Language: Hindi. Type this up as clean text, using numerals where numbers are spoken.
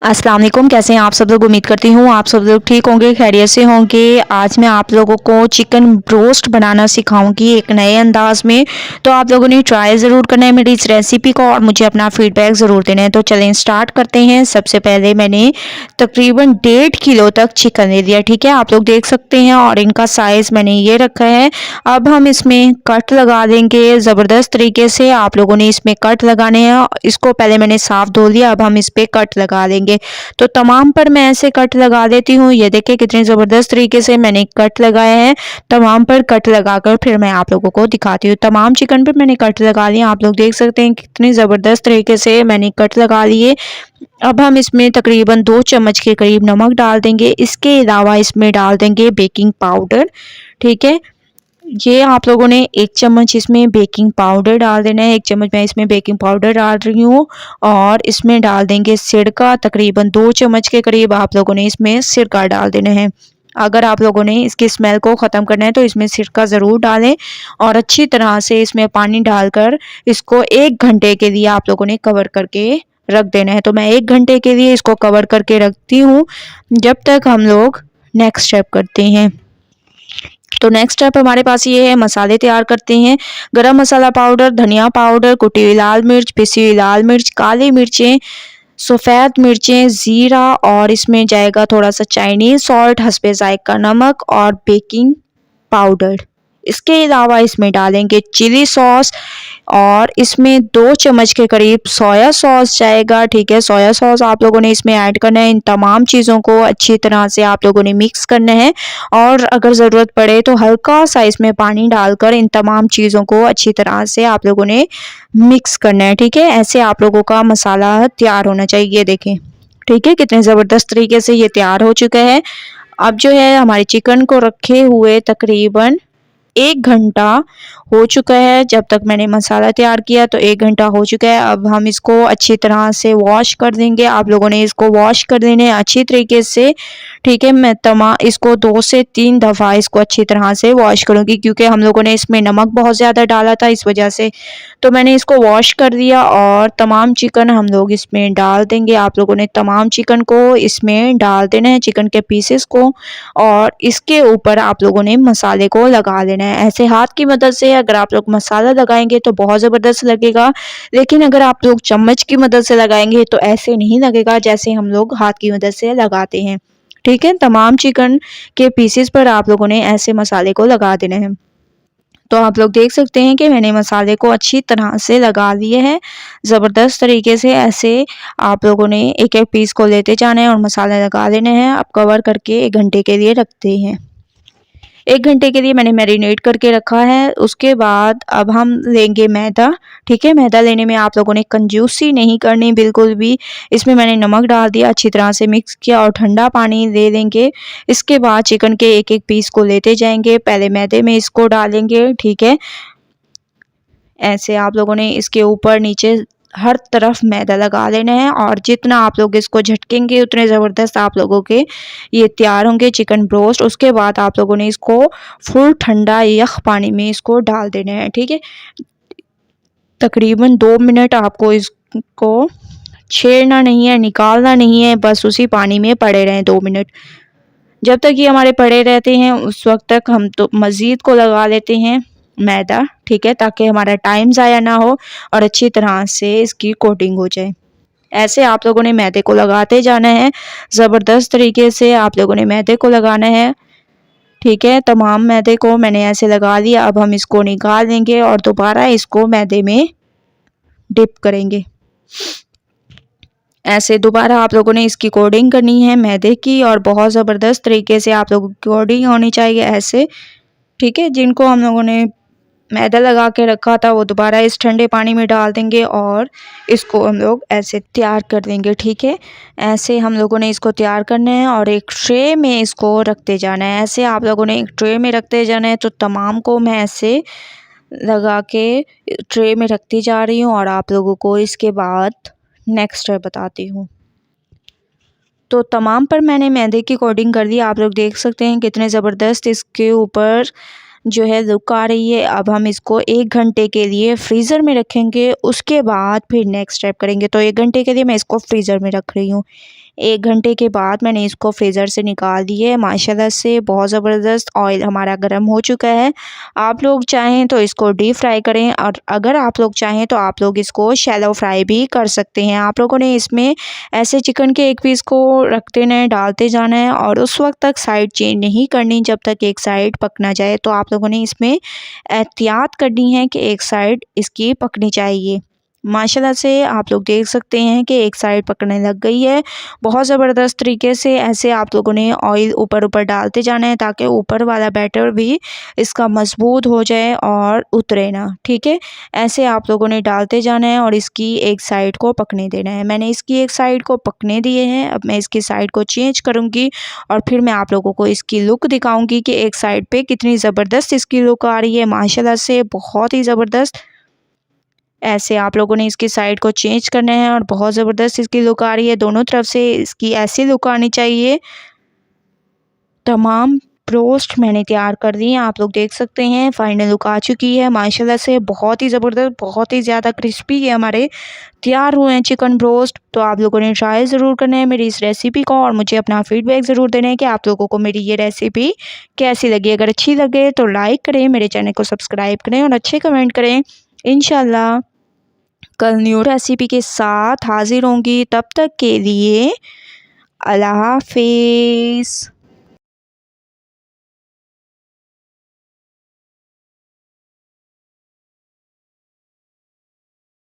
अस्सलाम वालेकुम। कैसे हैं आप सब लोग? उम्मीद करती हूँ आप सब लोग ठीक होंगे, खैरियत से होंगे। आज मैं आप लोगों को चिकन ब्रोस्ट बनाना सिखाऊंगी एक नए अंदाज में। तो आप लोगों ने ट्राई ज़रूर करना है मेरी इस रेसिपी को और मुझे अपना फीडबैक ज़रूर देना है। तो चलें स्टार्ट करते हैं। सबसे पहले मैंने तकरीबन 1.5 किलो तक चिकन ले लिया, ठीक है, आप लोग देख सकते हैं, और इनका साइज़ मैंने ये रखा है। अब हम इसमें कट लगा देंगे ज़बरदस्त तरीके से। आप लोगों ने इसमें कट लगाने हैं। इसको पहले मैंने साफ़ धो लिया, अब हम इस पर कट लगा देंगे। तो तमाम पर मैं ऐसे कट लगा देती हूँ। ये देखिए कितने ज़बरदस्त तरीके से मैंने कट लगाए हैं। तमाम पर कट लगाकर फिर मैं आप लोगों को दिखाती हूँ। तमाम चिकन पर मैंने कट लगा लिया, आप लोग देख सकते हैं कितनी ज़बरदस्त तरीके से मैंने कट लगा लिए। अब हम इसमें तकरीबन 2 चम्मच के करीब नमक डाल देंगे। इसके अलावा इसमें डाल देंगे बेकिंग पाउडर, ठीक है। ये आप लोगों ने 1 चम्मच इसमें बेकिंग पाउडर डाल देना है। 1 चम्मच मैं इसमें बेकिंग पाउडर डाल रही हूँ। और इसमें डाल देंगे सिरका, तकरीबन 2 चम्मच के करीब आप लोगों ने इसमें सिरका डाल देना है। अगर आप लोगों ने इसकी स्मेल को ख़त्म करना है तो इसमें सिरका ज़रूर डालें। और अच्छी तरह से इसमें पानी डालकर इसको 1 घंटे के लिए आप लोगों ने कवर करके रख देना है। तो मैं 1 घंटे के लिए इसको कवर करके रखती हूँ, जब तक हम लोग नेक्स्ट स्टेप करते हैं। तो नेक्स्ट स्टेप हमारे पास ये है, मसाले तैयार करते हैं। गरम मसाला पाउडर, धनिया पाउडर, कुटी हुई लाल मिर्च, पिसी हुई लाल मिर्च, काली मिर्चें, सफ़ेद मिर्चें, ज़ीरा, और इसमें जाएगा थोड़ा सा चाइनीज़ सॉल्ट, हस्बे ज़ायका नमक और बेकिंग पाउडर। इसके अलावा इसमें डालेंगे चिली सॉस और इसमें 2 चम्मच के करीब सोया सॉस जाएगा, ठीक है। सोया सॉस आप लोगों ने इसमें ऐड करना है। इन तमाम चीज़ों को अच्छी तरह से आप लोगों ने मिक्स करना है और अगर ज़रूरत पड़े तो हल्का सा इसमें पानी डालकर इन तमाम चीज़ों को अच्छी तरह से आप लोगों ने मिक्स करना है, ठीक है। ऐसे आप लोगों का मसाला तैयार होना चाहिए, ये देखें, ठीक है, कितने ज़बरदस्त तरीके से ये तैयार हो चुका है। अब जो है हमारे चिकन को रखे हुए तकरीबन 1 घंटा हो चुका है। जब तक मैंने मसाला तैयार किया तो 1 घंटा हो चुका है। अब हम इसको अच्छी तरह से वॉश कर देंगे। आप लोगों ने इसको वॉश कर देने हैं अच्छी तरीके से, ठीक है। मैं इसको 2 से 3 दफ़ा इसको अच्छी तरह से वॉश करूँगी, क्योंकि हम लोगों ने इसमें नमक बहुत ज़्यादा डाला था, इस वजह से। तो मैंने इसको वॉश कर दिया और तमाम चिकन हम लोग इसमें डाल देंगे। आप लोगों ने तमाम चिकन को इसमें डाल देना है, चिकन के पीसेस को, और इसके ऊपर आप लोगों ने मसाले को लगा देना है। ऐसे हाथ की मदद से अगर आप लोग मसाला लगाएंगे तो बहुत ज़बरदस्त लगेगा, लेकिन अगर आप लोग चम्मच की मदद से लगाएंगे तो ऐसे नहीं लगेगा जैसे हम लोग हाथ की मदद से लगाते हैं, ठीक है। तमाम चिकन के पीसेस पर आप लोगों ने ऐसे मसाले को लगा देना है। तो आप लोग देख सकते हैं कि मैंने मसाले को अच्छी तरह से लगा लिए हैं ज़बरदस्त तरीके से। ऐसे आप लोगों ने एक एक पीस को लेते जाना है और मसाले लगा देने हैं। अब कवर करके 1 घंटे के लिए रखते हैं। 1 घंटे के लिए मैंने मैरिनेट करके रखा है। उसके बाद अब हम लेंगे मैदा, ठीक है। मैदा लेने में आप लोगों ने कंजूसी नहीं करनी बिल्कुल भी। इसमें मैंने नमक डाल दिया, अच्छी तरह से मिक्स किया और ठंडा पानी ले लेंगे। इसके बाद चिकन के एक एक पीस को लेते जाएंगे, पहले मैदे में इसको डालेंगे, ठीक है। ऐसे आप लोगों ने इसके ऊपर नीचे हर तरफ मैदा लगा लेना है और जितना आप लोग इसको झटकेंगे उतने ज़बरदस्त आप लोगों के ये तैयार होंगे चिकन ब्रोस्ट। उसके बाद आप लोगों ने इसको फुल ठंडा यख पानी में इसको डाल देना है, ठीक है। तकरीबन 2 मिनट आपको इसको छेड़ना नहीं है, निकालना नहीं है, बस उसी पानी में पड़े रहें 2 मिनट। जब तक ये हमारे पड़े रहते हैं उस वक्त तक हम तो मज़ीद को लगा लेते हैं मैदा, ठीक है, ताकि हमारा टाइम ज़ाया ना हो और अच्छी तरह से इसकी कोटिंग हो जाए। ऐसे आप लोगों ने मैदे को लगाते जाना है, ज़बरदस्त तरीके से आप लोगों ने मैदे को लगाना है, ठीक है। तमाम मैदे को मैंने ऐसे लगा लिया। अब हम इसको निकाल लेंगे और दोबारा इसको मैदे में डिप करेंगे। ऐसे दोबारा आप लोगों ने इसकी कोटिंग करनी है मैदे की और बहुत ज़बरदस्त तरीके से आप लोगों की कोटिंग होनी चाहिए ऐसे, ठीक है। जिनको हम लोगों ने मैदा लगा के रखा था वो दोबारा इस ठंडे पानी में डाल देंगे और इसको हम लोग ऐसे तैयार कर देंगे, ठीक है। ऐसे हम लोगों ने इसको तैयार करना है और एक ट्रे में इसको रखते जाना है। ऐसे आप लोगों ने एक ट्रे में रखते जाना है। तो तमाम को मैं ऐसे लगा के ट्रे में रखती जा रही हूँ और आप लोगों को इसके बाद नेक्स्ट स्टेप बताती हूँ। तो तमाम पर मैंने मैदे की कोटिंग कर दी। आप लोग देख सकते हैं कितने ज़बरदस्त इसके ऊपर जो है लुक आ रही है। अब हम इसको 1 घंटे के लिए फ्रीज़र में रखेंगे, उसके बाद फिर नेक्स्ट स्टेप करेंगे। तो 1 घंटे के लिए मैं इसको फ्रीज़र में रख रही हूँ। 1 घंटे के बाद मैंने इसको फ्रीज़र से निकाल दिए। माशाल्लाह से बहुत ज़बरदस्त ऑयल हमारा गर्म हो चुका है। आप लोग चाहें तो इसको डीप फ्राई करें और अगर आप लोग चाहें तो आप लोग इसको शैलो फ्राई भी कर सकते हैं। आप लोगों ने इसमें ऐसे चिकन के एक पीस को रख देना है, डालते जाना है और उस वक्त तक साइड चेंज नहीं करनी जब तक एक साइड पक ना जाए। तो आप लोगों ने इसमें एहतियात करनी है कि एक साइड इसकी पकनी चाहिए। माशाल्लाह से आप लोग देख सकते हैं कि एक साइड पकने लग गई है। बहुत ज़बरदस्त तरीके से ऐसे आप लोगों ने ऑयल ऊपर डालते जाना है ताकि ऊपर वाला बैटर भी इसका मज़बूत हो जाए और उतरे ना, ठीक है। ऐसे आप लोगों ने डालते जाना है और इसकी एक साइड को पकने देना है। मैंने इसकी एक साइड को पकने दिए हैं। अब मैं इसकी साइड को चेंज करूँगी और फिर मैं आप लोगों को इसकी लुक दिखाऊँगी कि एक साइड पे कितनी ज़बरदस्त इसकी लुक आ रही है। माशाल्लाह से बहुत ही ज़बरदस्त। ऐसे आप लोगों ने इसकी साइड को चेंज करना है और बहुत ज़बरदस्त इसकी लुक आ रही है। दोनों तरफ से इसकी ऐसी लुक आनी चाहिए। तमाम रोस्ट मैंने तैयार कर दी हैं। आप लोग देख सकते हैं फाइनल लुक आ चुकी है। माशाल्लाह से बहुत ही ज़बरदस्त, बहुत ही ज़्यादा क्रिस्पी ये हमारे तैयार हुए हैं चिकन ब्रोस्ट। तो आप लोगों ने ट्राई ज़रूर करना है मेरी इस रेसिपी को और मुझे अपना फीडबैक ज़रूर देना है कि आप लोगों को मेरी ये रेसिपी कैसी लगी। अगर अच्छी लगे तो लाइक करें, मेरे चैनल को सब्सक्राइब करें और अच्छे कमेंट करें। इंशाल्लाह कल न्यू रेसिपी के साथ हाज़िर होंगी। तब तक के लिए अल्लाह हाफ़िज़।